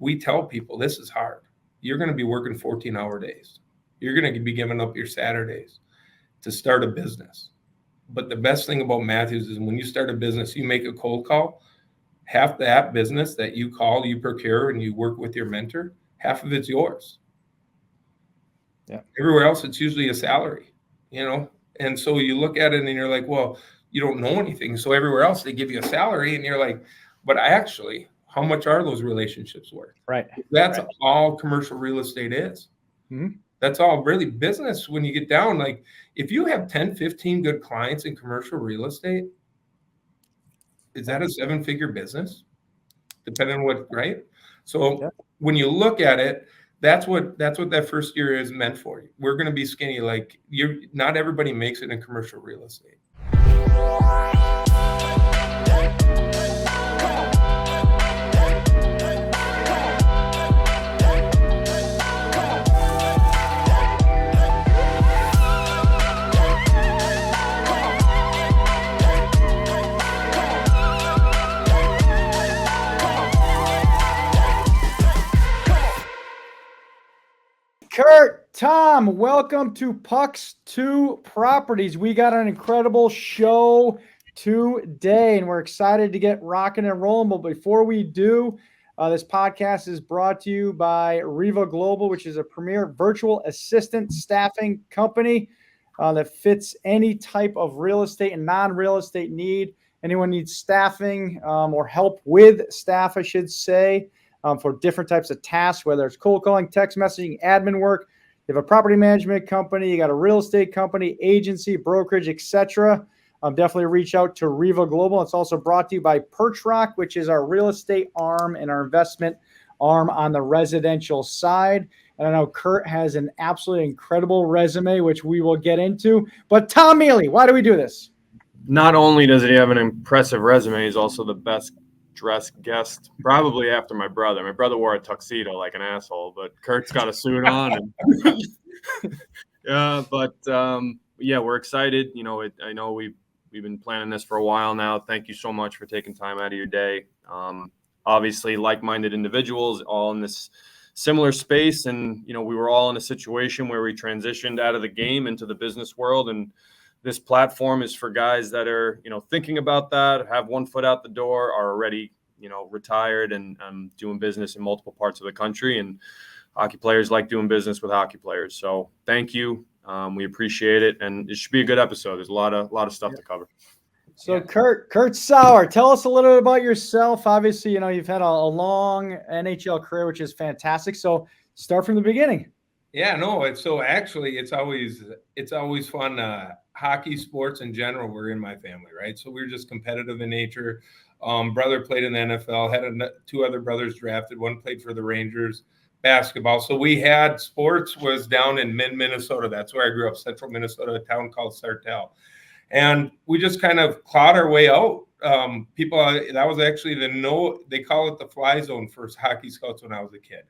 we tell people this is hard. You're going to be working 14-hour days. You're going to be giving up your Saturdays to start a business. But the best thing about Matthews is when you start a business, you make a cold call. Half that business that you call, you procure, and you work with your mentor, half of it's yours. Yeah. Everywhere else, it's usually a salary, And so you look at it and you're like, well, you don't know anything. So everywhere else, they give you a salary, and you're like, but actually, how much are those relationships worth? Right. That's all commercial real estate is. Mm-hmm. That's all really business when you get down. Like if you have 10, 15 good clients in commercial real estate, is that a 7-figure business? Depending on what, right? So when you look at it, that's what that first year is meant for. We're going to be skinny. Like not everybody makes it in commercial real estate. Kurt, Tom, welcome to Pucks 2 Properties. We got an incredible show today, and we're excited to get rocking and rolling. But before we do, this podcast is brought to you by Riva Global, which is a premier virtual assistant staffing company that fits any type of real estate and non-real estate need. Anyone needs staffing or help with staff, I should say, for different types of tasks, whether it's cold calling, text messaging, admin work. You have a property management company, you got a real estate company, agency, brokerage, etc. Definitely reach out to Riva Global. It's also brought to you by Perch Rock, which is our real estate arm and our investment arm on the residential side. And I know Kurt has an absolutely incredible resume, which we will get into. But Tom Mealy, why do we do this? Not only does he have an impressive resume, he's also the best dressed guest, probably after my brother. My brother wore a tuxedo like an asshole, but Kurt's got a suit on. And we're excited. I know we've been planning this for a while now. Thank you so much for taking time out of your day. Obviously, like-minded individuals, all in this similar space, and we were all in a situation where we transitioned out of the game into the business world, and this platform is for guys that are, thinking about that, have one foot out the door, are already, retired and doing business in multiple parts of the country. And hockey players like doing business with hockey players. So thank you. We appreciate it. And it should be a good episode. There's a lot of stuff to cover. So Kurt Sauer, tell us a little bit about yourself. Obviously, you've had a long NHL career, which is fantastic. So start from the beginning. Yeah, no, it's always fun. Hockey, sports in general, were in my family, right? So we were just competitive in nature. Brother played in the NFL, had 2 other brothers drafted. One played for the Rangers, basketball. So we had sports was down in Minnesota. That's where I grew up, central Minnesota, a town called Sartell. And we just kind of clawed our way out. That was actually they call it the fly zone for hockey scouts when I was a kid.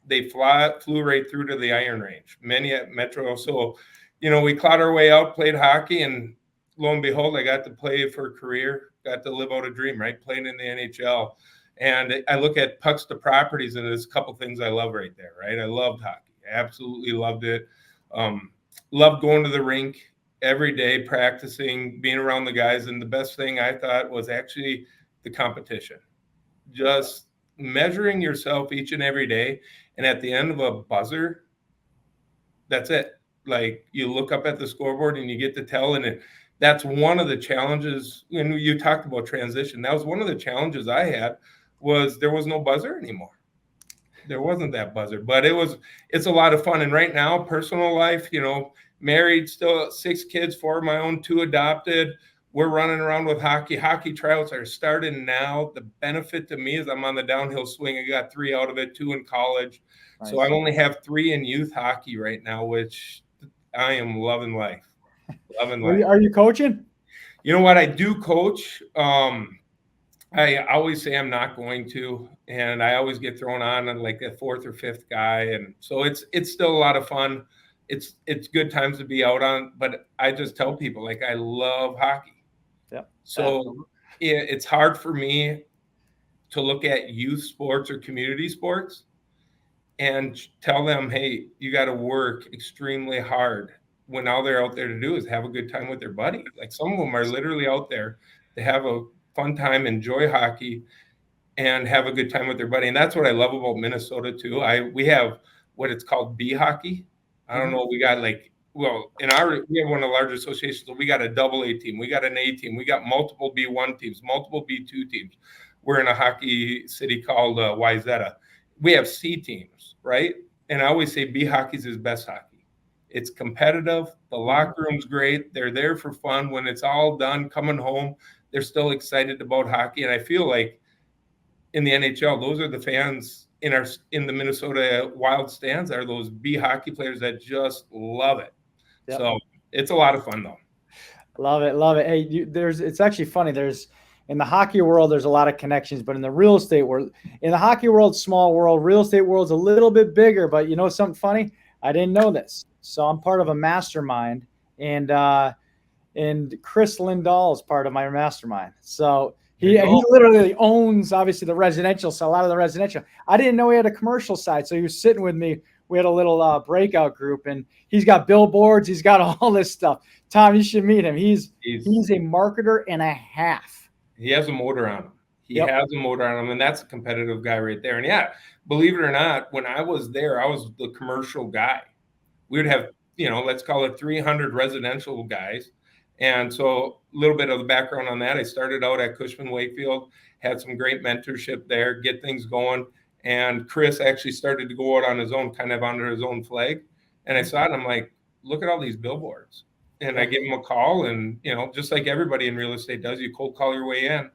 They flew right through to the Iron Range, many at Metro. So, we clawed our way out, played hockey, and lo and behold, I got to play for a career, got to live out a dream, right? Playing in the NHL. And I look at Pucks to Properties, and there's a couple things I love right there, right? I loved hockey. I absolutely loved it. Loved going to the rink every day, practicing, being around the guys. And the best thing I thought was actually the competition. Just measuring yourself each and every day. And at the end of a buzzer, that's it. Like you look up at the scoreboard and you get to tell. And that's one of the challenges. When you talked about transition, that was one of the challenges I had was there was no buzzer anymore. There wasn't that buzzer, but it's a lot of fun. And right now, personal life, married, still 6 kids, 4 of my own, 2 adopted. We're running around with hockey. Hockey tryouts are starting now. The benefit to me is I'm on the downhill swing. I got 3 out of it, 2 in college. Nice. So I only have 3 in youth hockey right now, which I am loving life. Are you coaching? You know what? I do coach. I always say I'm not going to, and I always get thrown on like a 4th or 5th guy. And so it's still a lot of fun. It's good times to be out on, but I just tell people, like, I love hockey. Yeah. So it's hard for me to look at youth sports or community sports and tell them, hey, you got to work extremely hard when all they're out there to do is have a good time with their buddy. Like some of them are literally out there to have a fun time, enjoy hockey, and have a good time with their buddy. And that's what I love about Minnesota too. We have what it's called B hockey. I don't know. We got we have one of the larger associations. So we got a double A team. We got an A team. We got multiple B1 teams, multiple B2 teams. We're in a hockey city called Wayzata. We have C teams, right? And I always say B hockey is best hockey. It's competitive. The locker room's great. They're there for fun. When it's all done, coming home, they're still excited about hockey. And I feel like in the NHL, those are the fans in the Minnesota Wild stands are those B hockey players that just love it. Yep. So it's a lot of fun though. Love it. Hey, it's actually funny. In the hockey world, there's a lot of connections, but in the real estate world, in the hockey world, small world, real estate world's a little bit bigger. But you know something funny? I didn't know this. So I'm part of a mastermind, and Kris Lindahl is part of my mastermind. So he literally owns obviously the residential, so a lot of the residential. I didn't know he had a commercial side, so he was sitting with me. We had a little breakout group, and he's got billboards. He's got all this stuff. Tom, you should meet him. He's a marketer and a half. He has a motor on him. He has a motor on him, and that's a competitive guy right there. And yeah, believe it or not, when I was there, I was the commercial guy. We would have, let's call it 300 residential guys. And so a little bit of the background on that, I started out at Cushman, Wakefield, had some great mentorship there, get things going. And Kris actually started to go out on his own, kind of under his own flag. And I saw it, and I'm like, look at all these billboards. And I give him a call, and, just like everybody in real estate does, you cold call your way in.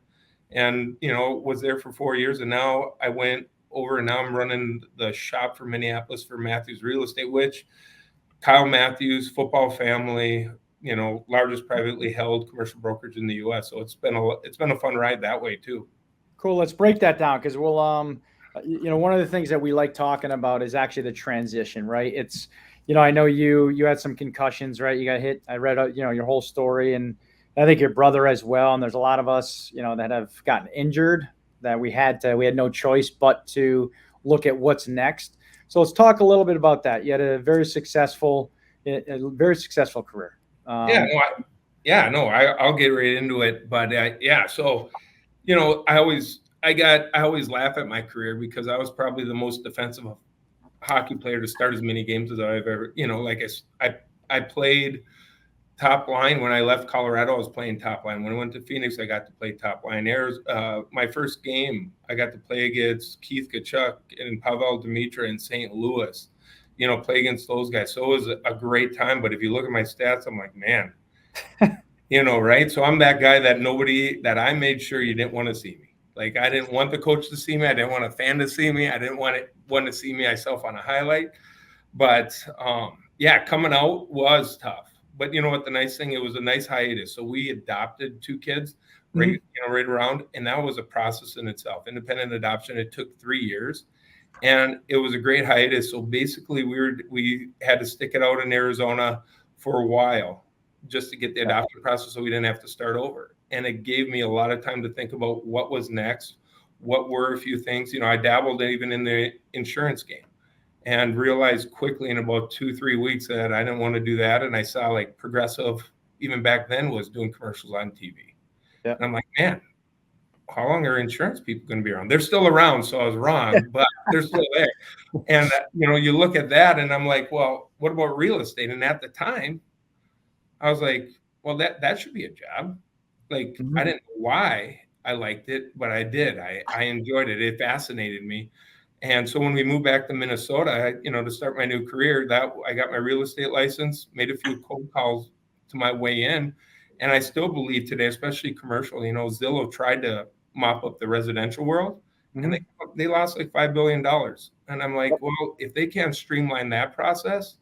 And, was there for 4 years. And now I went over, and now I'm running the shop for Minneapolis for Matthews Real Estate, which Kyle Matthews, football family, largest privately held commercial brokerage in the U.S. So it's been a fun ride that way too. Cool. Let's break that down, because we'll, one of the things that we like talking about is actually the transition, right? It's, I know you had some concussions, right? You got hit. I read, your whole story, and I think your brother as well. And there's a lot of us, that have gotten injured that we had no choice but to look at what's next. So let's talk a little bit about that. You had a very successful career. I'll get right into it. But so, I always laugh at my career because I was probably the most defensive hockey player to start as many games as I've ever, I played top line. When I left Colorado, I was playing top line. When I went to Phoenix, I got to play top line. My first game, I got to play against Keith Tkachuk and Pavel Demitra in St. Louis, play against those guys. So it was a great time. But if you look at my stats, I'm like, man, right? So I'm that guy that I made sure you didn't want to see me. Like, I didn't want the coach to see me. I didn't want a fan to see me. I didn't want to see me myself on a highlight. But coming out was tough. But you know what? The nice thing, it was a nice hiatus. So we adopted 2 kids right around, and that was a process in itself. Independent adoption. It took 3 years, and it was a great hiatus. So basically, we had to stick it out in Arizona for a while just to get the adoption process, so we didn't have to start over. And it gave me a lot of time to think about what was next, what were a few things. I dabbled even in the insurance game, and realized quickly in about 2-3 weeks that I didn't want to do that. And I saw like Progressive, even back then, was doing commercials on TV. Yeah. And I'm like, man, how long are insurance people going to be around? They're still around. So I was wrong, but they're still there. And, you look at that, and I'm like, well, what about real estate? And at the time, I was like, well, that should be a job. Like, I didn't know why I liked it, but I did. I enjoyed it. It fascinated me. And so when we moved back to Minnesota, to start my new career, I got my real estate license, made a few cold calls to my way in. And I still believe today, especially commercial, Zillow tried to mop up the residential world, and they lost like $5 billion. And I'm like, well, if they can't streamline that process,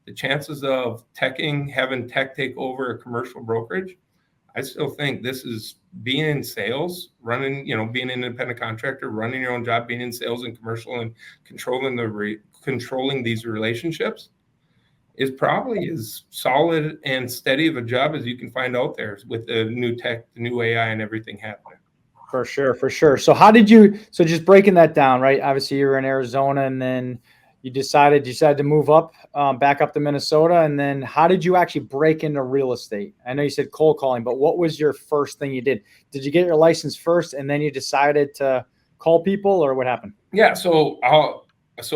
the chances of having tech take over a commercial brokerage, I still think this is being in sales, running, being an independent contractor, running your own job, being in sales and commercial, and controlling these relationships is probably as solid and steady of a job as you can find out there with the new tech, the new AI, and everything happening. For sure, for sure. So how did you, so just breaking that down, right? Obviously you were in Arizona and then you decided to move up, back up to Minnesota. And then how did you actually break into real estate? I know you said cold calling, but what was your first thing you did? Did you get your license first and then you decided to call people, or what happened? Yeah. So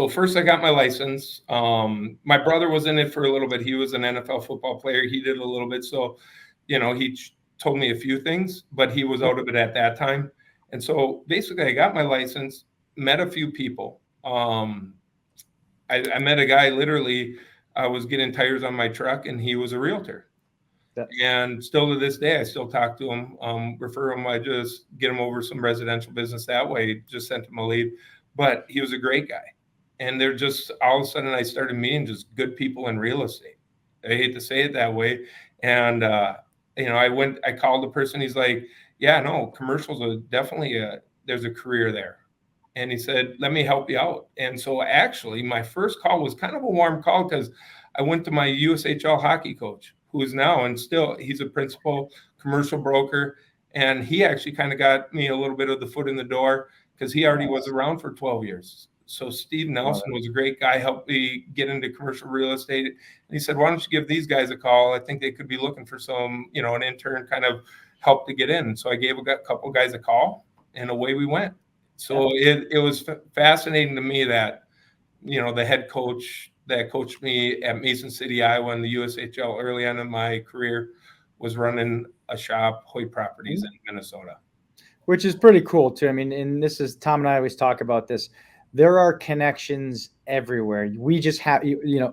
first I got my license. My brother was in it for a little bit. He was an NFL football player. He did a little bit. So, he told me a few things, but he was out of it at that time. And so basically I got my license, met a few people. I met a guy, literally, I was getting tires on my truck and he was a realtor. Yeah. And still to this day, I still talk to him, refer him. I just get him over some residential business that way, just sent him a lead. But he was a great guy. And they're just, all of a sudden I started meeting just good people in real estate. I hate to say it that way. And, I called the person. He's like, yeah, no, commercials are definitely there's a career there. And he said, let me help you out. And so actually my first call was kind of a warm call because I went to my USHL hockey coach, who is now, and still, he's a principal commercial broker. And he actually kind of got me a little bit of the foot in the door because he already was around for 12 years. So Steve Nelson was a great guy, helped me get into commercial real estate. And he said, why don't you give these guys a call? I think they could be looking for some, an intern kind of help to get in. So I gave a couple guys a call and away we went. So it was fascinating to me that, the head coach that coached me at Mason City, Iowa in the USHL early on in my career was running a shop, Hoyt Properties in Minnesota. Which is pretty cool too. I mean, and this is, Tom and I always talk about this. There are connections everywhere. We just have,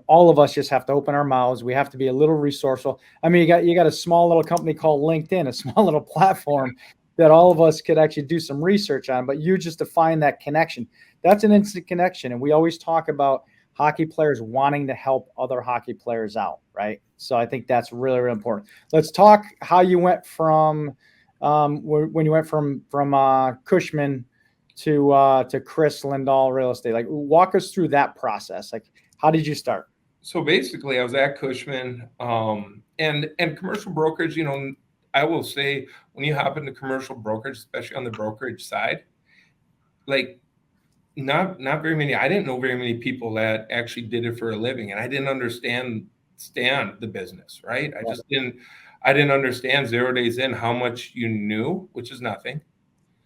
all of us just have to open our mouths. We have to be a little resourceful. I mean, you got a small little company called LinkedIn, a small little platform that all of us could actually do some research on, but you just define that connection. That's an instant connection. And we always talk about hockey players wanting to help other hockey players out, right? So I think that's really, really important. Let's talk how you went from, when you went from Cushman to Kris Lindahl Real Estate. Like, walk us through that process. Like, how did you start? So basically I was at Cushman, and commercial brokerage, I will say when you hop into commercial brokerage, especially on the brokerage side, like not very many, I didn't know very many people that actually did it for a living. And I didn't understand the business, right? I didn't understand 0 days in how much you knew, which is nothing.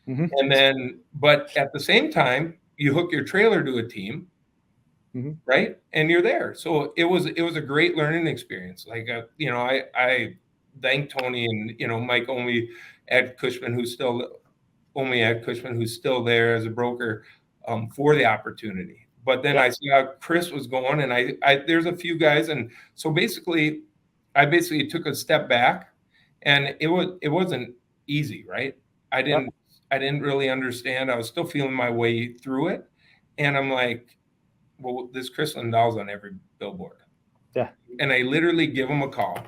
Mm-hmm. And then, but at the same time, you hook your trailer to a team, mm-hmm. right? And you're there. So it was a great learning experience. Like, I thank Tony and, Mike Omi at Cushman, who's still there as a broker, for the opportunity. But then I saw Kris was going, and I there's a few guys. And so I basically took a step back, and it wasn't easy, right? I didn't really understand. I was still feeling my way through it. And I'm like, well, this Kris Lindahl's on every billboard. Yeah. And I literally give him a call.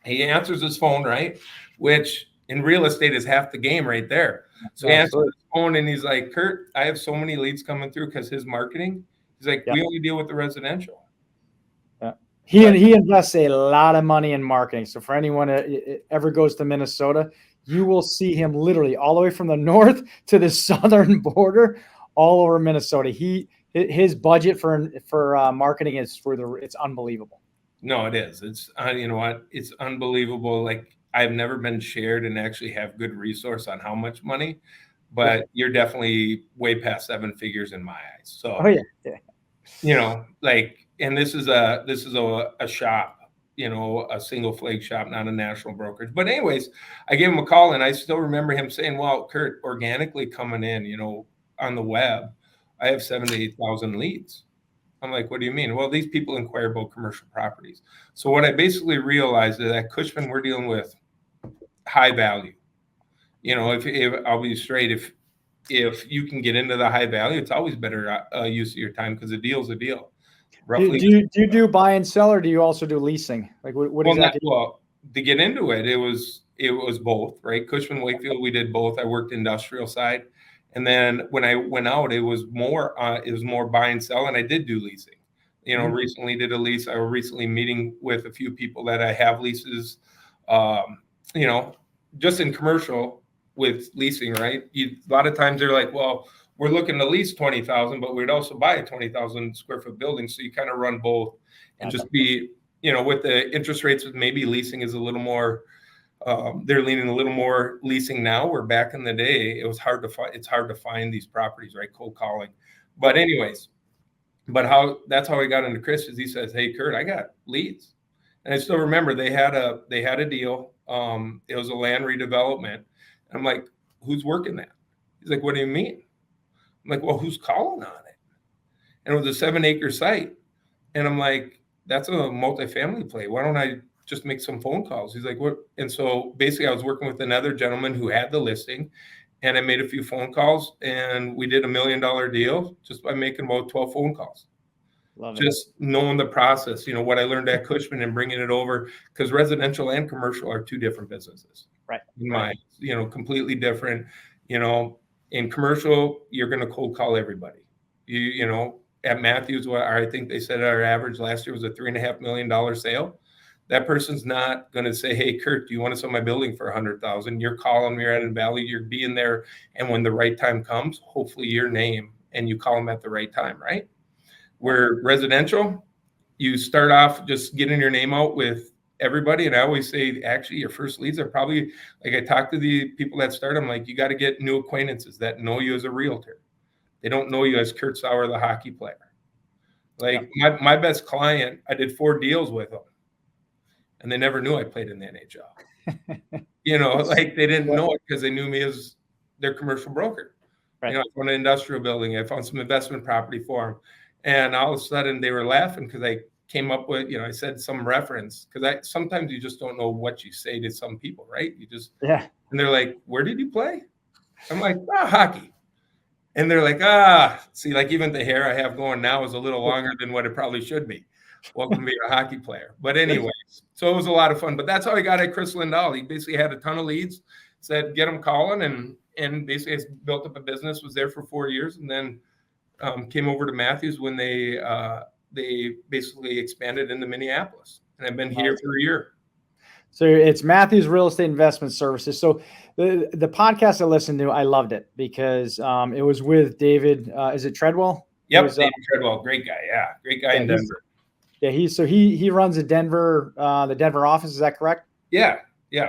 He answers his phone, right? Which in real estate is half the game right there. So he answers his phone and he's like, Kurt, I have so many leads coming through because his marketing. He's like, we only deal with the residential. Yeah. He invests a lot of money in marketing. So for anyone that ever goes to Minnesota, you will see him literally all the way from the north to the southern border, all over Minnesota. His budget for marketing is it's unbelievable. No, it is. It's you know what? It's unbelievable. Like, I've never been shared and actually have good resource on how much money, but you're definitely way past seven figures in my eyes. So, and this is a shop, a single flag shop, not a national brokerage. But anyways, I gave him a call, and I still remember him saying, well, Kurt, organically coming in, on the web, I have 7,000 to 8,000 leads. I'm like, what do you mean? Well, these people inquire about commercial properties. So what I basically realized is that Cushman, we're dealing with high value. If I'll be straight, if you can get into the high value, it's always better use of your time, because a deal's a deal. Roughly, do you buy and sell, or do you also do leasing? Like, what exactly? Well, to get into it, it was both, right? Cushman, Wakefield, we did both. I worked industrial side. And then when I went out, it was more buy and sell, and I did do leasing. Recently did a lease. I was recently meeting with a few people that I have leases. Just in commercial, with leasing, right? A lot of times they're like, well, we're looking to lease 20,000, but we'd also buy a 20,000 square foot building. So you kind of run both and just be, with the interest rates, maybe leasing is a little more, they're leaning a little more leasing now, where back in the day, it's hard to find these properties, right? Cold calling. But anyways, that's how I got into Kris, is he says, hey, Kurt, I got leads. And I still remember they had a deal. It was a land redevelopment. And I'm like, who's working that? He's like, what do you mean? I'm like, well, who's calling on it? And it was a 7-acre site. And I'm like, that's a multifamily play. Why don't I just make some phone calls? He's like, what? And so basically I was working with another gentleman who had the listing, and I made a few phone calls, and we did $1 million deal just by making about 12 phone calls. Just knowing the process, what I learned at Cushman and bringing it over, because residential and commercial are two different businesses. Right. In my, completely different. In commercial, you're going to cold call everybody. At Matthews, I think they said our average last year was a $3.5 million sale. That person's not going to say, hey, Kurt, do you want to sell my building for $100,000? You're calling me, you're adding value, you're being there. And when the right time comes, hopefully your name, and you call them at the right time, right? Where residential, you start off just getting your name out with everybody. And I always say, actually, your first leads are probably, like, I talk to the people that start, I'm like, you got to get new acquaintances that know you as a realtor. They don't know you as Kurt Sauer, the hockey player. Like my best client, I did 4 deals with them, and they never knew I played in the NHL. Like, they didn't know it because they knew me as their commercial broker. Right. I found an industrial building. I found some investment property for them. And all of a sudden they were laughing because I came up with, I said some reference, because sometimes you just don't know what you say to some people, right? And they're like, where did you play? I'm like, hockey. And they're like, see, like, even the hair I have going now is a little longer than what it probably should be. Welcome to being a hockey player. But anyways, so it was a lot of fun. But that's how I got at Kris Lindahl. He basically had a ton of leads, said, get them calling, and basically built up a business, was there for 4 years, and then came over to Matthews when they basically expanded into Minneapolis. And I've been here for a year. So it's Matthews Real Estate Investment Services. So the podcast I listened to, I loved it because it was with David. Is it Treadwell? Yep, David Treadwell, great guy. Yeah, great guy in Denver. He runs the Denver office. Is that correct? Yeah.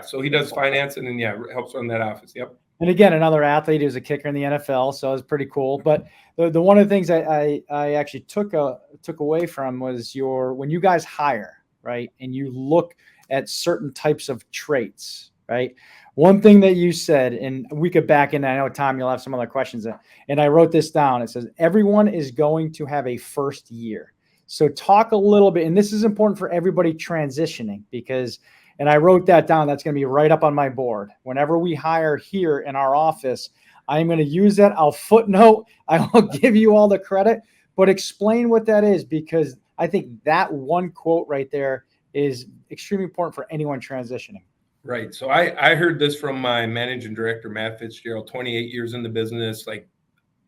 So he does financing and helps run that office. Yep. And again, another athlete who's a kicker in the NFL, so it was pretty cool. But the one of the things I actually took away from was when you guys hire, right, and you look at certain types of traits, right? One thing that you said, and we could back in, I know, Tom, you'll have some other questions, and I wrote this down. It says, everyone is going to have a first year. So talk a little bit, and this is important for everybody transitioning because, and I wrote that down, that's going to be right up on my board. Whenever we hire here in our office, I'm going to use that. I'll footnote, I will give you all the credit, but explain what that is, because I think that one quote right there is extremely important for anyone transitioning. Right. So I heard this from my managing director, Matt Fitzgerald, 28 years in the business, like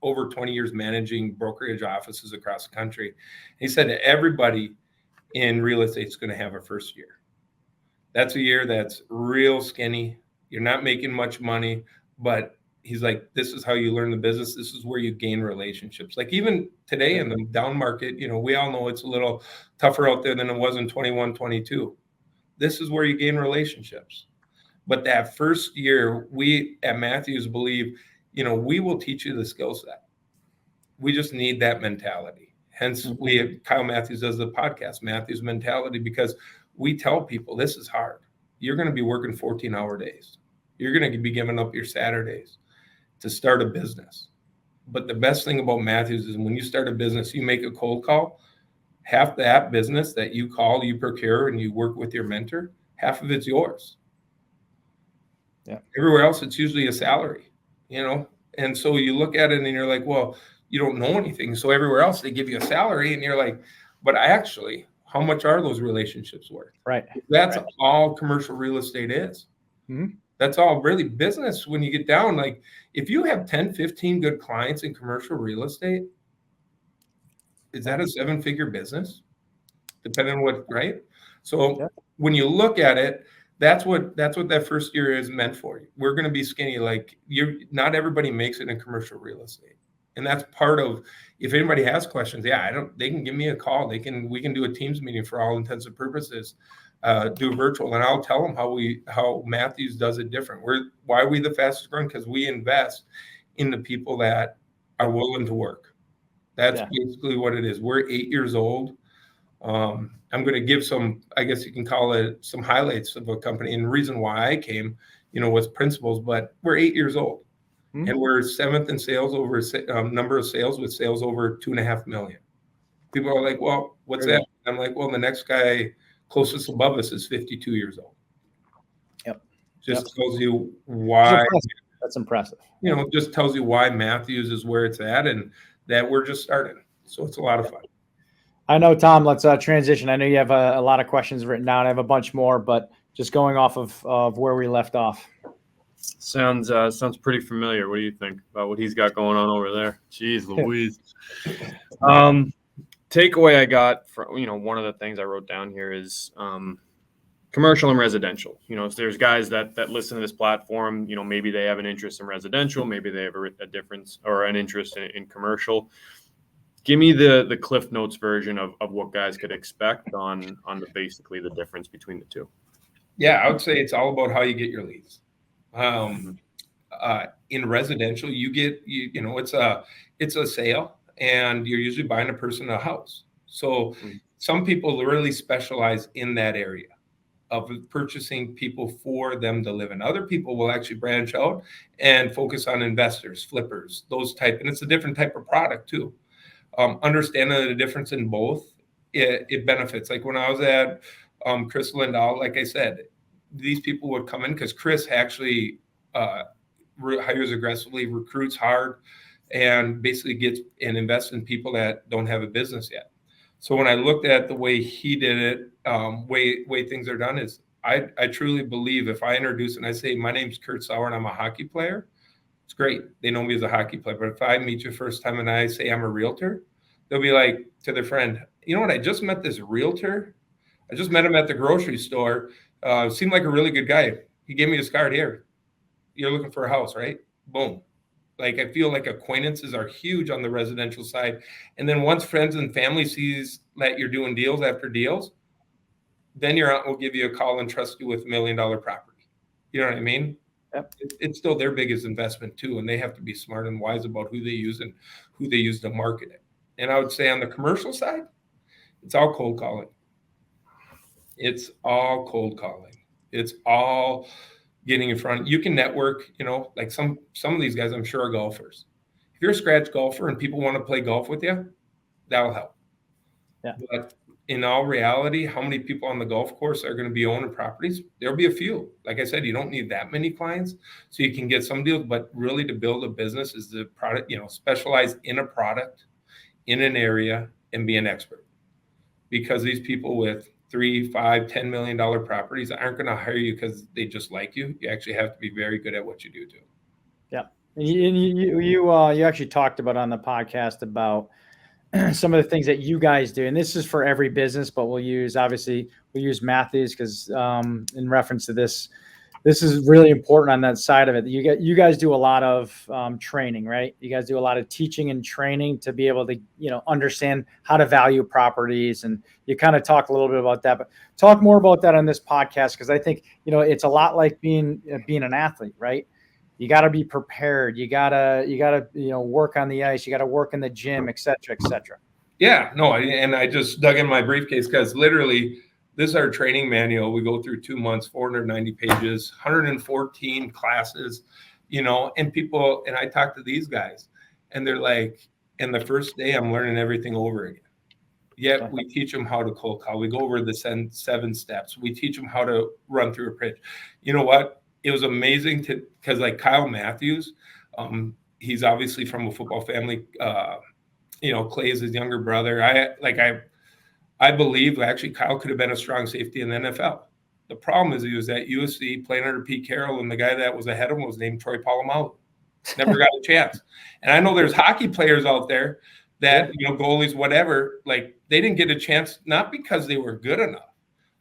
over 20 years managing brokerage offices across the country. He said that everybody in real estate is going to have a first year. That's a year that's real skinny. You're not making much money, but he's like, this is how you learn the business. This is where you gain relationships. Like, even today in the down market, we all know it's a little tougher out there than it was in 21, 22. This is where you gain relationships. But that first year, we at Matthews believe, we will teach you the skill set. We just need that mentality. Hence, Kyle Matthews does the podcast, Matthews Mentality, because we tell people this is hard. You're going to be working 14-hour days. You're going to be giving up your Saturdays to start a business. But the best thing about Matthews is when you start a business, you make a cold call, half that business that you call, you procure, and you work with your mentor, half of it's yours. Yeah. Everywhere else, it's usually a salary, And so you look at it and you're like, well, you don't know anything. So everywhere else, they give you a salary, and you're like, but how much are those relationships worth? Right. That's all commercial real estate is. Mm-hmm. That's all really business. When you get down, like, if you have 10, 15 good clients in commercial real estate, is that a 7-figure business? Depending on what, right? So when you look at it, That's what that first year is meant for. We're going to be skinny. Like not everybody makes it in commercial real estate. And that's part of, if anybody has questions, they can give me a call. We can do a Teams meeting for all intents and purposes, do virtual, and I'll tell them how Matthews does it different. Why are we the fastest growing? Because we invest in the people that are willing to work. That's basically what it is. We're 8 years old. I'm going to give some, I guess you can call it, some highlights of a company, and the reason why I came, was principles, but we're 8 years old. And we're 7th in sales over number of sales, with sales over 2.5 million. People are like, well, what's that? I'm like, well, the next guy closest above us is 52 years old. Yep. Just tells you why. That's impressive. Just tells you why Matthews is where it's at, and that we're just starting. So it's a lot of fun. I know, Tom, let's transition. I know you have a lot of questions written down. I have a bunch more, but just going off of where we left off. Sounds pretty familiar. What do you think about what he's got going on over there? Jeez Louise. Takeaway I got from, one of the things I wrote down here is commercial and residential. So there's guys that listen to this platform, maybe they have an interest in residential, maybe they have a difference or an interest in commercial. Give me the Cliff Notes version of what guys could expect on basically the difference between the two. Yeah, I would say it's all about how you get your leads. In residential, you get, it's a sale, and you're usually buying a person a house. So some people really specialize in that area of purchasing people for them to live in. Other people will actually branch out and focus on investors, flippers, those type, and it's a different type of product too. Understanding the difference in both, it benefits. Like when I was at Kris Lindahl, like I said, these people would come in because Kris actually hires aggressively, recruits hard, and basically gets and invests in people that don't have a business yet. So when I looked at the way he did it, way things are done is I truly believe if I introduce and I say, my name's Kurt Sauer and I'm a hockey player, it's great. They know me as a hockey player. But if I meet you first time and I say I'm a realtor, they'll be like to their friend, you know what? I just met this realtor. I just met him at the grocery store. Seemed like a really good guy. He gave me his card here. You're looking for a house, right? Boom. Like I feel like acquaintances are huge on the residential side. And then once friends and family sees that you're doing deals after deals, then your aunt will give you a call and trust you with $1 million property. You know what I mean? Yep. It's still their biggest investment too. And they have to be smart and wise about who they use and who they use to market it. And I would say on the commercial side, it's all cold calling. It's all cold calling. It's all getting in front. You can network, like some of these guys I'm sure are golfers. If you're a scratch golfer and people want to play golf with you, that'll help. Yeah. But in all reality, how many people on the golf course are going to be owning properties? There'll be a few. Like I said, you don't need that many clients, so you can get some deals. But really, to build a business is the product, specialize in a product, in an area, and be an expert. Because these people with $3, $5, $10 million properties aren't going to hire you because they just like you. You actually have to be very good at what you do too. Yeah, you actually talked about on the podcast about some of the things that you guys do, and this is for every business, but we'll use Matthews because in reference to this is really important on that side of it. You guys do a lot of training, right? You guys do a lot of teaching and training to be able to understand how to value properties, and you kind of talk a little bit about that. But talk more about that on this podcast because I think it's a lot like being an athlete, right? You got to be prepared. You gotta work on the ice. You got to work in the gym, et cetera, et cetera. Yeah, no, and I just dug in my briefcase because literally this is our training manual. We go through 2 months, 490 pages, 114 classes, and people, and I talk to these guys and they're like, and the first day I'm learning everything over again. Yet we teach them how to cold call. We go over the 7 steps. We teach them how to run through a pitch. You know what? It was amazing because like Kyle Matthews, he's obviously from a football family. Clay is his younger brother. I believe actually Kyle could have been a strong safety in the NFL. The problem is he was at USC playing under Pete Carroll, and the guy that was ahead of him was named Troy Polamalu. Never got a chance. And I know there's hockey players out there that, goalies, whatever, like they didn't get a chance, not because they were good enough.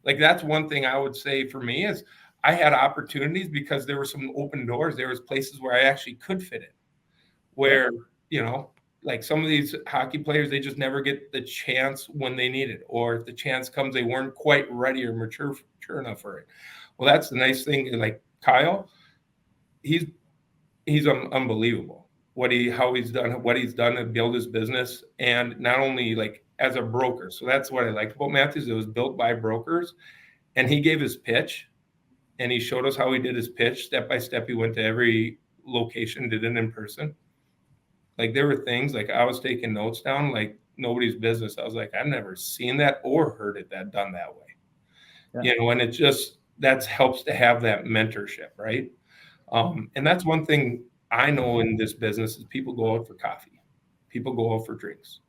Like that's one thing I would say for me is I had opportunities because there were some open doors. There was places where I actually could fit in, where, like some of these hockey players, they just never get the chance when they need it. Or if the chance comes, they weren't quite ready or mature enough for it. Well, that's the nice thing. Like Kyle, he's unbelievable. How he's done to build his business, and not only like as a broker. So that's what I liked about Matthews. It was built by brokers, and he gave his pitch, and he showed us how he did his pitch step by step. He went to every location, did it in person. Like there were things like I was taking notes down like nobody's business. I was like, I've never seen that or heard it done that way. Yeah. And it just that helps to have that mentorship, right? And that's one thing I know in this business is people go out for coffee, people go out for drinks.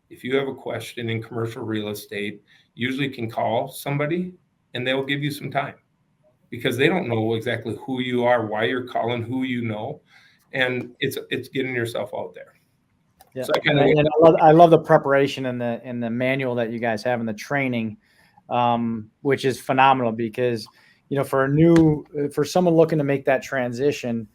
If you have a question in commercial real estate, usually can call somebody and they'll give you some time because they don't know exactly who you are, why you're calling, who you know, and it's getting yourself out there. Yeah, so I love the preparation and the manual that you guys have and the training, which is phenomenal because for someone looking to make that transition.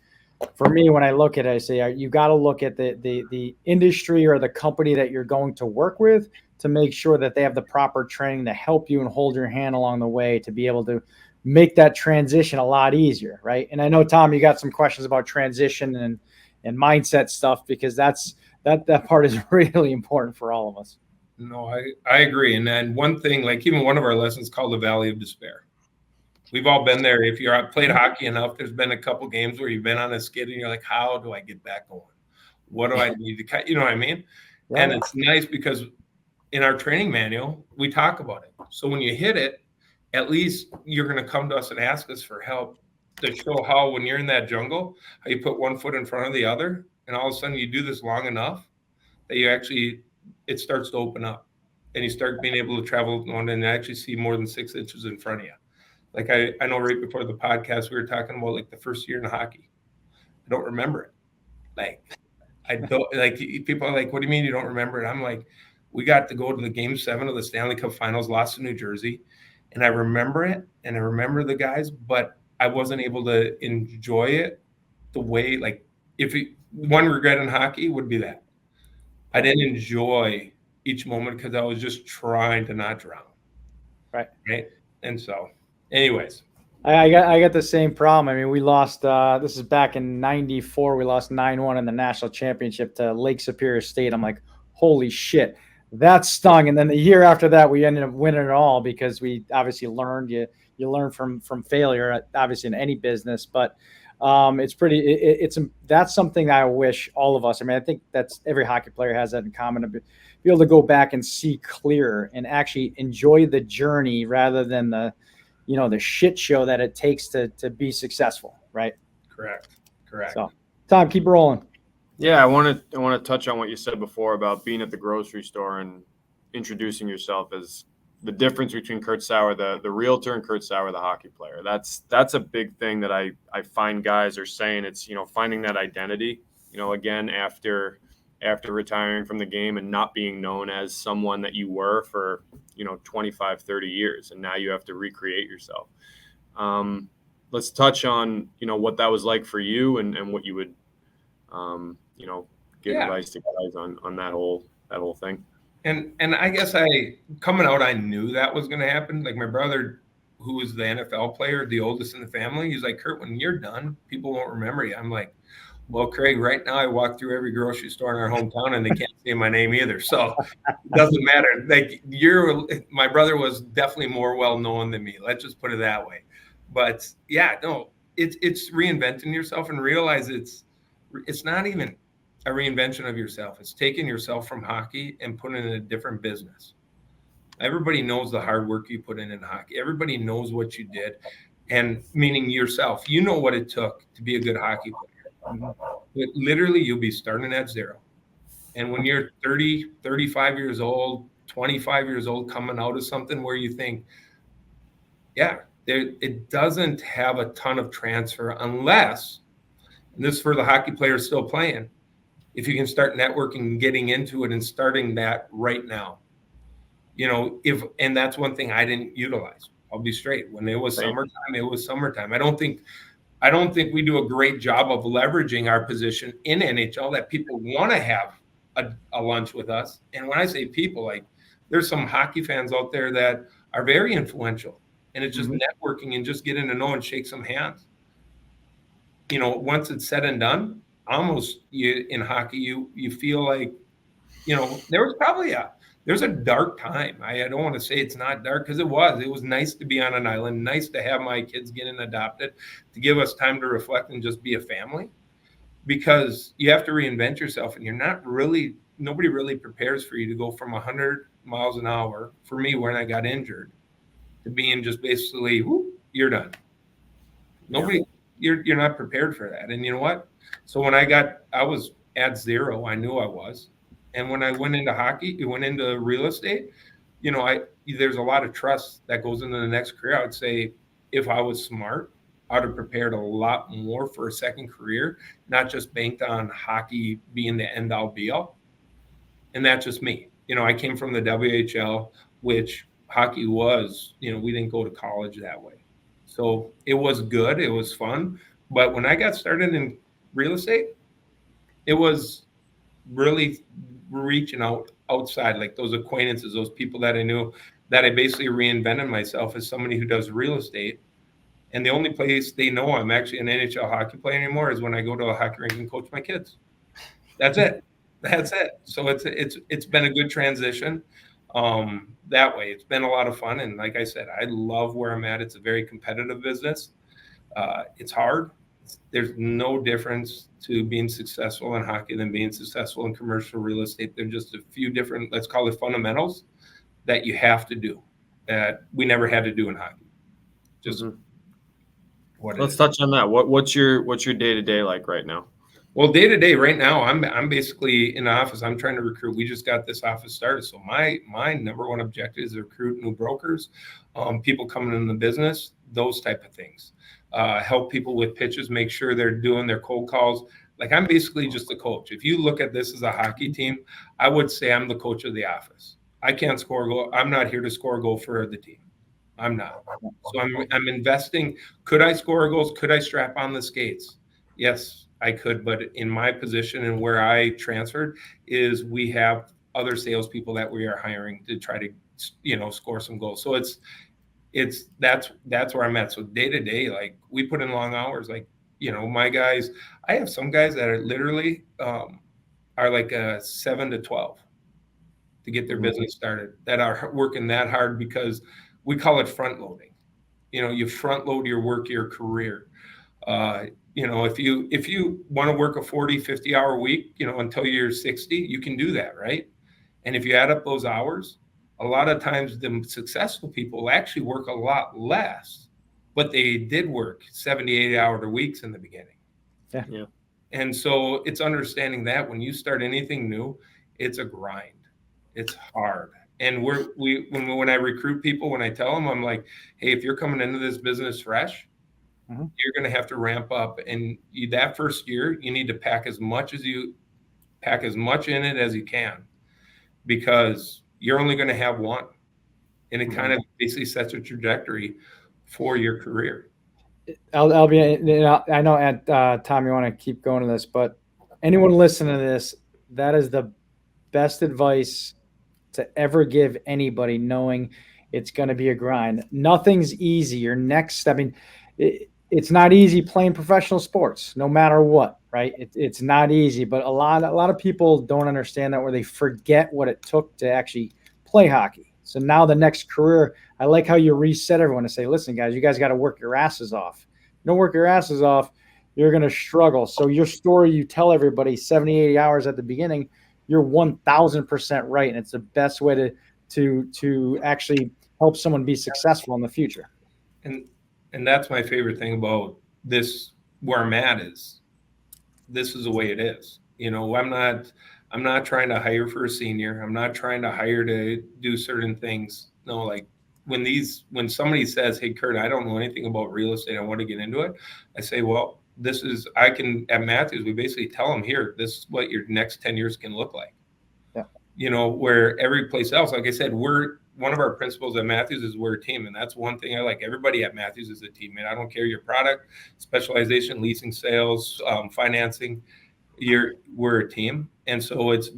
For me, when I look at it, I say you got to look at the industry or the company that you're going to work with to make sure that they have the proper training to help you and hold your hand along the way to be able to make that transition a lot easier, right? And I know, Tom, you got some questions about transition and mindset stuff because that part is really important for all of us. No, I agree. And then one thing, like even one of our lessons called the Valley of Despair. We've all been there. If you're played hockey enough, there's been a couple games where you've been on a skid and you're like, how do I get back going? What do I need to cut? You know what I mean? Yeah. And it's nice because in our training manual, we talk about it. So when you hit it, at least you're going to come to us and ask us for help to show how when you're in that jungle, how you put one foot in front of the other. And all of a sudden you do this long enough that it starts to open up and you start being able to travel and actually see more than 6 inches in front of you. Like I know right before the podcast, we were talking about like the first year in hockey. I don't remember it. Like I don't like people are like, what do you mean you don't remember it? I'm like, we got to go to the game 7 of the Stanley Cup Finals, lost to New Jersey. And I remember it and I remember the guys, but I wasn't able to enjoy it the way, like one regret in hockey would be that I didn't enjoy each moment because I was just trying to not drown. Right. And so anyways, I got the same problem. I mean, we lost. This is back in '94. We lost 9-1 in the national championship to Lake Superior State. I'm like, holy shit, that stung. And then the year after that, we ended up winning it all because we obviously learned. You learn from failure, obviously in any business. But that's something that I wish all of us. I mean, I think that's every hockey player has that in common to be able to go back and see clear and actually enjoy the journey rather than the shit show that it takes to be successful, right? Correct. So, Tom, keep rolling. Yeah, I want to touch on what you said before about being at the grocery store and introducing yourself as the difference between Kurt Sauer, the realtor, and Kurt Sauer, the hockey player. That's a big thing that I find guys are saying. It's, finding that identity, again, after retiring from the game and not being known as someone that you were for, 25, 30 years. And now you have to recreate yourself. Let's touch on, what that was like for you and what you would, give advice to guys on that whole thing. And I guess coming out, I knew that was going to happen. Like my brother, who was the NFL player, the oldest in the family, he's like, Kurt, when you're done, people won't remember you. I'm like, well, Craig, right now I walk through every grocery store in our hometown and they can't say my name either. So it doesn't matter. Like my brother was definitely more well-known than me. Let's just put it that way. But yeah, no, it's reinventing yourself and realize it's not even a reinvention of yourself. It's taking yourself from hockey and putting it in a different business. Everybody knows the hard work you put in hockey. Everybody knows what you did, and meaning yourself. You know what it took to be a good hockey player. But literally, you'll be starting at zero. And when you're 30, 35 years old, 25 years old, coming out of something where you think, it doesn't have a ton of transfer unless, and this is for the hockey players still playing, if you can start networking and getting into it and starting that right now. And that's one thing I didn't utilize. I'll be straight. When it was Right. summertime, it was summertime. I don't think we do a great job of leveraging our position in NHL that people want to have a lunch with us. And when I say people, like there's some hockey fans out there that are very influential, and it's just networking and just getting to know and shake some hands. You know, once it's said and done, in hockey, you feel like, you know, there's a dark time. I don't want to say it's not dark, because it was nice to be on an island, nice to have my kids getting adopted, to give us time to reflect and just be a family, because you have to reinvent yourself, and nobody really prepares for you to go from 100 miles an hour, for me, when I got injured, to being just basically, whoop, you're done. You're not prepared for that. And you know what? So when I was at zero, I knew I was. And when I went into hockey, went into real estate, you know, there's a lot of trust that goes into the next career. I would say if I was smart, I would have prepared a lot more for a second career, not just banked on hockey being the end all be all. And that's just me. You know, I came from the WHL, which hockey was, you know, we didn't go to college that way. So it was good. It was fun. But when I got started in real estate, it was really reaching outside, like those acquaintances, those people that I knew, that I basically reinvented myself as somebody who does real estate. And the only place they know I'm actually an NHL hockey player anymore is when I go to a hockey rink and coach my kids. That's it. So it's been a good transition that way. It's been a lot of fun. And like I said, I love where I'm at. It's a very competitive business. It's hard. There's no difference to being successful in hockey than being successful in commercial real estate. There's just a few different, let's call it fundamentals, that you have to do that we never had to do in hockey. Just let's touch on that. What's your day-to-day like right now? Well, day to day right now, I'm basically in the office. I'm trying to recruit. We just got this office started. So my number one objective is to recruit new brokers, people coming in the business, those type of things. Help people with pitches, make sure they're doing their cold calls. Like, I'm basically just a coach. If you look at this as a hockey team, I would say I'm the coach of the office. I can't score a goal. I'm not here to score a goal for the team. I'm not. So I'm investing. Could I score goals? Could I strap on the skates? Yes, I could. But in my position and where I transferred is we have other salespeople that we are hiring to try to, you know, score some goals. So that's where I'm at. So day to day, like, we put in long hours. Like, you know, my guys, I have some guys that are literally are like 7 to 12 to get their business started, that are working that hard, because we call it front loading. You know, you front load your work, your career. You know, if you want to work a 40, 50 hour week, you know, until you're 60, you can do that, right? And if you add up those hours, a lot of times the successful people actually work a lot less, but they did work 70, 80-hour weeks in the beginning. Yeah. And so it's understanding that when you start anything new, it's a grind. It's hard. And when I recruit people, when I tell them, I'm like, hey, if you're coming into this business fresh, you're going to have to ramp up. And that first year, you need to pack as much in it as you can, because you're only going to have one. And it kind of basically sets a trajectory for your career. I know, and Tom, you want to keep going to this, but anyone listening to this, that is the best advice to ever give anybody, knowing it's going to be a grind. Nothing's easy. Your next, I mean, it's not easy playing professional sports, no matter what, right? It's not easy, but a lot of people don't understand that, where they forget what it took to actually play hockey. So now the next career, I like how you reset everyone to say, listen, guys, you guys got to work your asses off. You don't work your asses off, you're going to struggle. So your story, you tell everybody 70, 80 hours at the beginning, you're 1000% right. And it's the best way to actually help someone be successful in the future. And that's my favorite thing about this, where I'm at, is this is the way it is. You know, I'm not trying to hire for a senior. I'm not trying to hire to do certain things. No, like when somebody says, hey, Kurt, I don't know anything about real estate, I want to get into it, I say, well, at Matthews, we basically tell them, here, this is what your next 10 years can look like. Yeah. You know, where every place else, like I said, we're one of our principles at Matthews is we're a team. And that's one thing I like. Everybody at Matthews is a team. And I don't care your product, specialization, leasing, sales, financing, we're a team. And so it's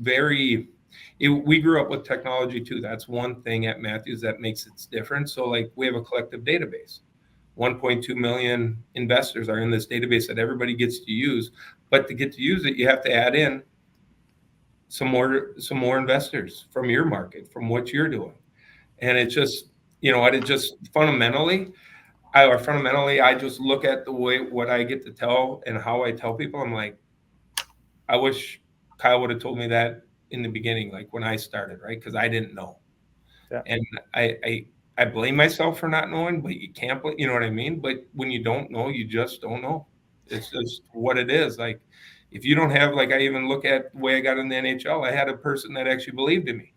we grew up with technology too. That's one thing at Matthews that makes it different. So like we have a collective database. 1.2 million investors are in this database that everybody gets to use. But to get to use it, you have to add in some more investors from your market, from what you're doing. And it just, it just fundamentally, I just look at the way what I get to tell and how I tell people. I'm like, I wish Kyle would have told me that in the beginning, like when I started, right? Because I didn't know. Yeah. And I blame myself for not knowing, but you can't, you know what I mean? But when you don't know, you just don't know. It's just what it is. Like, if you don't have, like, I even look at the way I got in the NHL, I had a person that actually believed in me.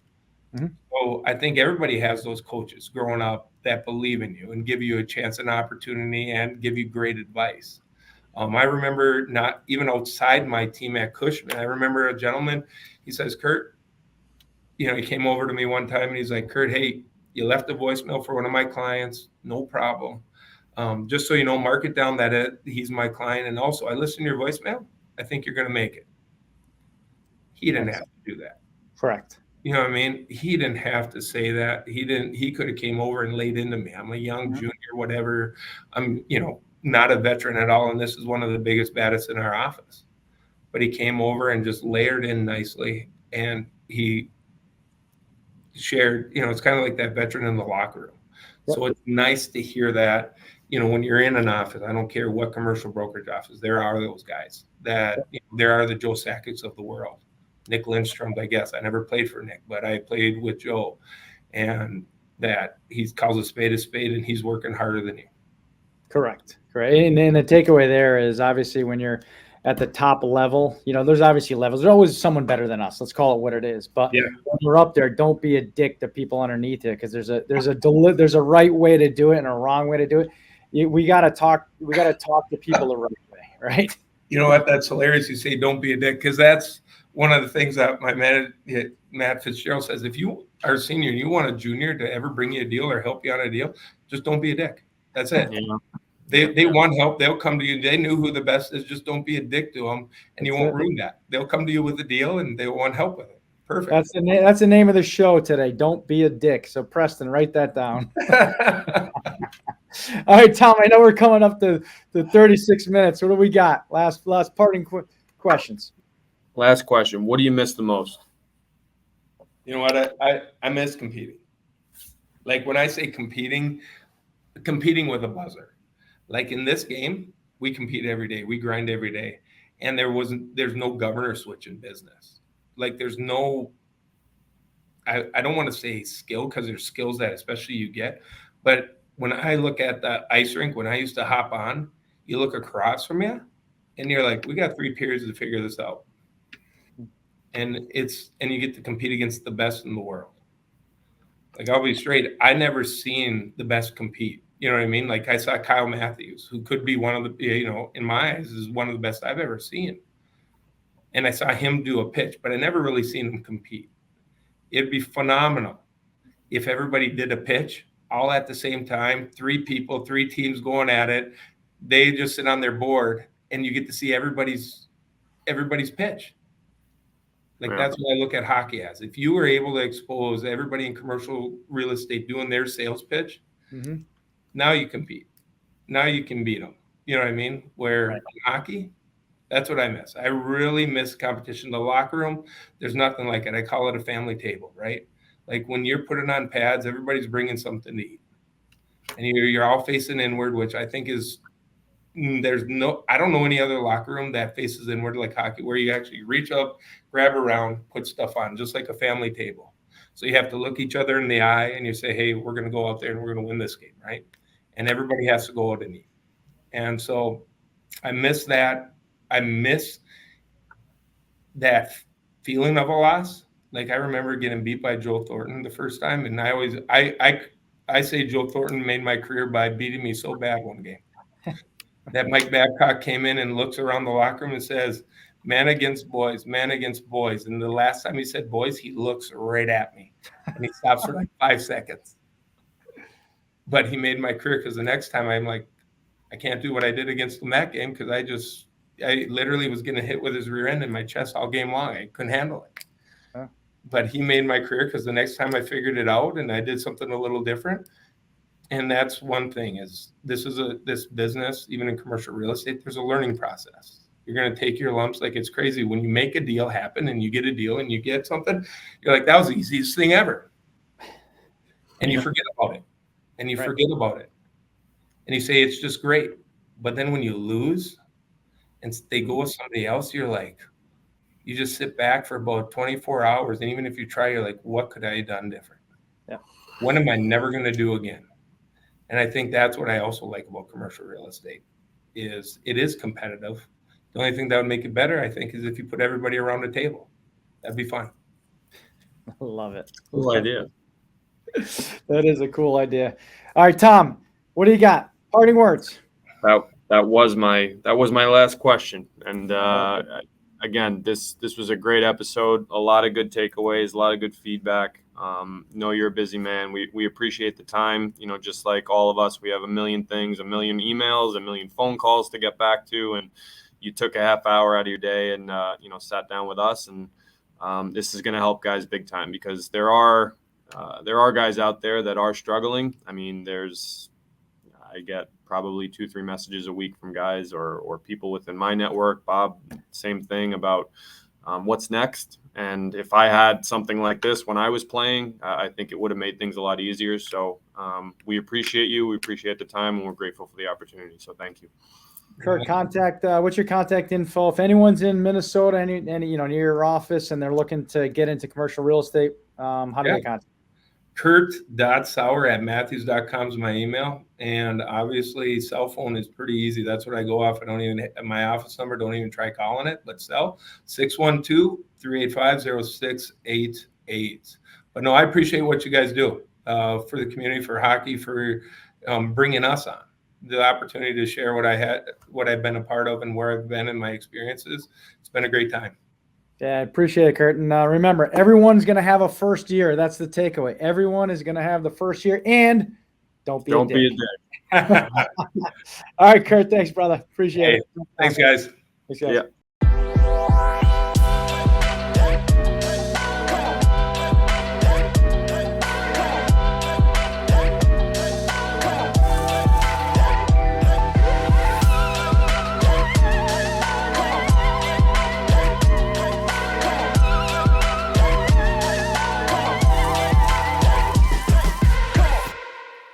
Mm-hmm. So I think everybody has those coaches growing up that believe in you and give you a chance and opportunity and give you great advice. I remember, not even outside my team at Cushman, I remember a gentleman, he says, Kurt, he came over to me one time and he's like, Kurt, hey, you left a voicemail for one of my clients, no problem. Just so you know, mark it down that he's my client. And also, I listened to your voicemail. I think you're going to make it. He didn't have to do that. Correct. You know what I mean? He didn't have to say that. He could have came over and laid into me. I'm a young junior, whatever. I'm, not a veteran at all. And this is one of the biggest, baddest in our office. But he came over and just layered in nicely. And he shared, it's kind of like that veteran in the locker room. Yep. So it's nice to hear that, when you're in an office, I don't care what commercial brokerage office, there are those guys that, there are the Joe Sakic's of the world. Nick Lindstrom, I guess. I never played for Nick, but I played with Joe. And that he calls a spade, and he's working harder than you. Correct. And the takeaway there is, obviously, when you're at the top level, there's obviously levels. There's always someone better than us. Let's call it what it is. But when you're up there, don't be a dick to people underneath you, because there's a right way to do it and a wrong way to do it. We got to talk to people the right way, right? You know what? That's hilarious. You say don't be a dick, because that's one of the things that my Matt Fitzgerald says. If you are a senior and you want a junior to ever bring you a deal or help you on a deal, just don't be a dick. That's it. Yeah. They want help. They'll come to you. They knew who the best is. Just don't be a dick to them, and you won't ruin that. They'll come to you with a deal, and they want help with it. Perfect. That's the name of the show today. Don't be a dick. So Preston, write that down. All right, Tom. I know we're coming up to 36 minutes. What do we got? Last parting questions. Last question. What do you miss the most? You know what? I miss competing. Like when I say competing with a buzzer. Like in this game, we compete every day. We grind every day. And there's no governor switch in business. Like there's no, I don't want to say skill, because there's skills that especially you get. But when I look at the ice rink, when I used to hop on, you look across from you and you're like, we got 3 periods to figure this out. And you get to compete against the best in the world. Like, I'll be straight, I never seen the best compete. You know what I mean? Like I saw Kyle Matthews, who could be one of the, in my eyes, is one of the best I've ever seen. And I saw him do a pitch, but I never really seen him compete. It'd be phenomenal if everybody did a pitch all at the same time, 3 people, 3 teams going at it. They just sit on their board and you get to see everybody's pitch. Like that's what I look at hockey as. If you were able to expose everybody in commercial real estate doing their sales pitch, now you compete. Now you can beat them. You know what I mean? Where in hockey, that's what I miss. I really miss competition. The locker room, there's nothing like it. I call it a family table, right? Like when you're putting on pads, everybody's bringing something to eat. And you're all facing inward, which I think is, I don't know any other locker room that faces inward like hockey, where you actually reach up, grab around, put stuff on, just like a family table. So you have to look each other in the eye and you say, hey, we're going to go out there and we're going to win this game, right? And everybody has to go out and eat. And so I miss that. I miss that feeling of a loss. Like I remember getting beat by Joe Thornton the first time. And I say Joe Thornton made my career by beating me so bad one game. That Mike Babcock came in and looks around the locker room and says, man against boys, man against boys. And the last time he said boys, he looks right at me. And he stops for like 5 seconds. But he made my career because the next time I'm like, I can't do what I did against him that game because I literally was getting hit with his rear end in my chest all game long. I couldn't handle it. Huh. But he made my career because the next time I figured it out and I did something a little different. And that's one thing is this business, even in commercial real estate, there's a learning process. You're going to take your lumps like it's crazy. When you make a deal happen and you get a deal and you get something, you're like, that was the easiest thing ever. And you forget about it. And you forget about it. And you say, it's just great. But then when you lose and they go with somebody else, you're like, you just sit back for about 24 hours. And even if you try, you're like, what could I have done different? Yeah. What am I never going to do again? And I think that's what I also like about commercial real estate is it is competitive. The only thing that would make it better, I think, is if you put everybody around the table. That'd be fun. I love it. Cool idea. That is a cool idea. All right, Tom, what do you got? Parting words. That was my last question. And again, this was a great episode. A lot of good takeaways, a lot of good feedback. Know you're a busy man. We appreciate the time. You know, just like all of us, we have a million things, a million emails, a million phone calls to get back to, and you took a half hour out of your day and sat down with us. And this is going to help guys big time because there are guys out there that are struggling. I mean, I get probably 2-3 messages a week from guys or people within my network. Bob, same thing about what's next. And if I had something like this when I was playing, I think it would have made things a lot easier. So we appreciate you. We appreciate the time, and we're grateful for the opportunity. So thank you. Kurt, what's your contact info? If anyone's in Minnesota, any near your office, and they're looking to get into commercial real estate, how do they contact? Kurt.Sauer@Matthews.com is my email. And obviously cell phone is pretty easy. That's what I go off. I don't even my office number. Don't even try calling it, but cell 612-385-0688. But no, I appreciate what you guys do for the community, for hockey, for bringing us on. The opportunity to share what I've been a part of and where I've been in my experiences. It's been a great time. Yeah, I appreciate it, Kurt. And remember, everyone's going to have a first year. That's the takeaway. Everyone is going to have the first year, and don't be a dick. All right, Kurt. Thanks, brother. Appreciate it. Thanks, guys. Thanks, guys. Yeah.